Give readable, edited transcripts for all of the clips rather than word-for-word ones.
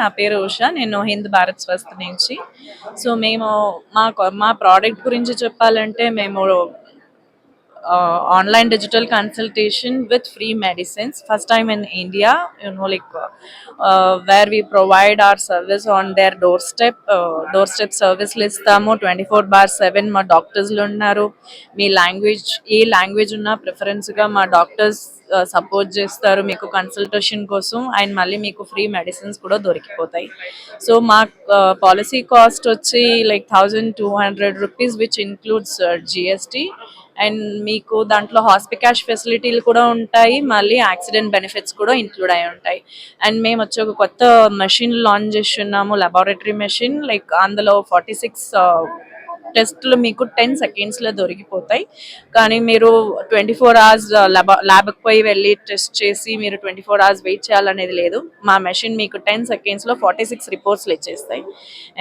నా పేరు ఉష. నేను హింద్ భారత్ స్వస్థ్ నుంచి. సో మేము మా ప్రోడక్ట్ గురించి చెప్పాలంటే మేము online digital consultation with free medicines, first time in India, where we provide our service on their doorstep. Doorstep service listamo 24/7 మా డాక్టర్స్ లో ఉన్నారు. మీ లాంగ్వేజ్ ఏ లాంగ్వేజ్ ఉన్నా ప్రిఫరెన్స్ గా మా డాక్టర్స్ సపోర్ట్ చేస్తారు మీకు కన్సల్టేషన్ కోసం. అండ్ మళ్ళీ మీకు ఫ్రీ మెడిసిన్స్ కూడా దొరికిపోతాయి. సో మా పాలసీ కాస్ట్ వచ్చి like 1200 rupees, which includes GST. And మీకు దాంట్లో హాస్పికాష్ ఫెసిలిటీలు కూడా ఉంటాయి, మళ్ళీ యాక్సిడెంట్ బెనిఫిట్స్ కూడా ఇంక్లూడ్ అయి ఉంటాయి. అండ్ మేము వచ్చి ఒక కొత్త మెషిన్ లాంచ్ చేస్తున్నాము, లెబారెటరీ మెషిన్. లైక్ అందులో 46 టెస్ట్లు మీకు 10 సెకండ్స్లో దొరికిపోతాయి. కానీ మీరు 24 hours ల్యాబ్కి పోయి వెళ్ళి టెస్ట్ చేసి మీరు 24 hours వెయిట్ చేయాలనేది లేదు. మా మెషిన్ మీకు 10 సెకండ్స్లో 46 రిపోర్ట్స్లు ఇచ్చేస్తాయి.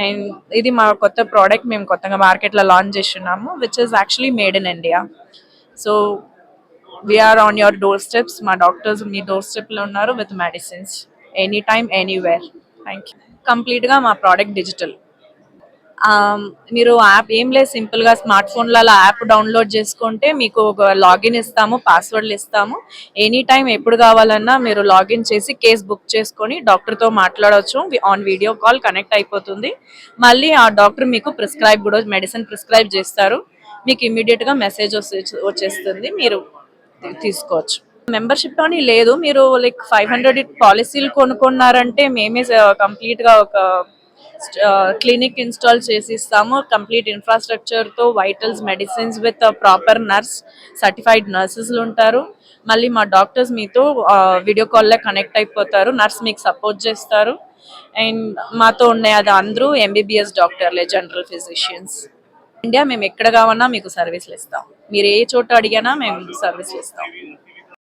అండ్ ఇది మా కొత్త ప్రోడక్ట్, మేము కొత్తగా మార్కెట్లో లాంచ్ చేస్తున్నాము, which is actually made in India. So we are on your door steps. మా డాక్టర్స్ మీ డోర్ స్టెప్లో ఉన్నారు with medicines any time anywhere. Thank you. కంప్లీట్గా మా ప్రోడక్ట్ డిజిటల్. మీరు యాప్ ఏం లేదు, సింపుల్గా స్మార్ట్ ఫోన్లలో యాప్ డౌన్లోడ్ చేసుకుంటే మీకు ఒక లాగిన్ ఇస్తాము, పాస్వర్డ్లు ఇస్తాము. ఎనీ టైం ఎప్పుడు కావాలన్నా మీరు లాగిన్ చేసి కేస్ బుక్ చేసుకొని డాక్టర్తో మాట్లాడవచ్చు. ఆన్ వీడియో కాల్ కనెక్ట్ అయిపోతుంది. మళ్ళీ ఆ డాక్టర్ మీకు ప్రిస్క్రైబ్ కూడా మెడిసిన్ ప్రిస్క్రైబ్ చేస్తారు. మీకు ఇమీడియట్గా మెసేజ్ వచ్చేస్తుంది, మీరు తీసుకోవచ్చు. మెంబర్షిప్ అని లేదు, మీరు లైక్ 500 పాలసీలు కొనుక్కున్నారంటే మేమే కంప్లీట్గా ఒక క్లినిక్ ఇన్స్టాల్ చేసి ఇస్తాము. కంప్లీట్ ఇన్ఫ్రాస్ట్రక్చర్తో, vitals, medicines with proper nurse, certified నర్సెస్లు ఉంటారు. మళ్ళీ మా డాక్టర్స్ మీతో వీడియో కాల్లో కనెక్ట్ అయిపోతారు, నర్స్ మీకు సపోర్ట్ చేస్తారు. అండ్ మాతో ఉన్నాయి అది అందరూ ఎంబీబీఎస్ డాక్టర్లే, జనరల్ ఫిజిషియన్స్. ఇండియా మేము ఎక్కడ కావాలన్నా మీకు సర్వీసులు ఇస్తాం. మీరు ఏ చోట అడిగినా మేము సర్వీసులు ఇస్తాం.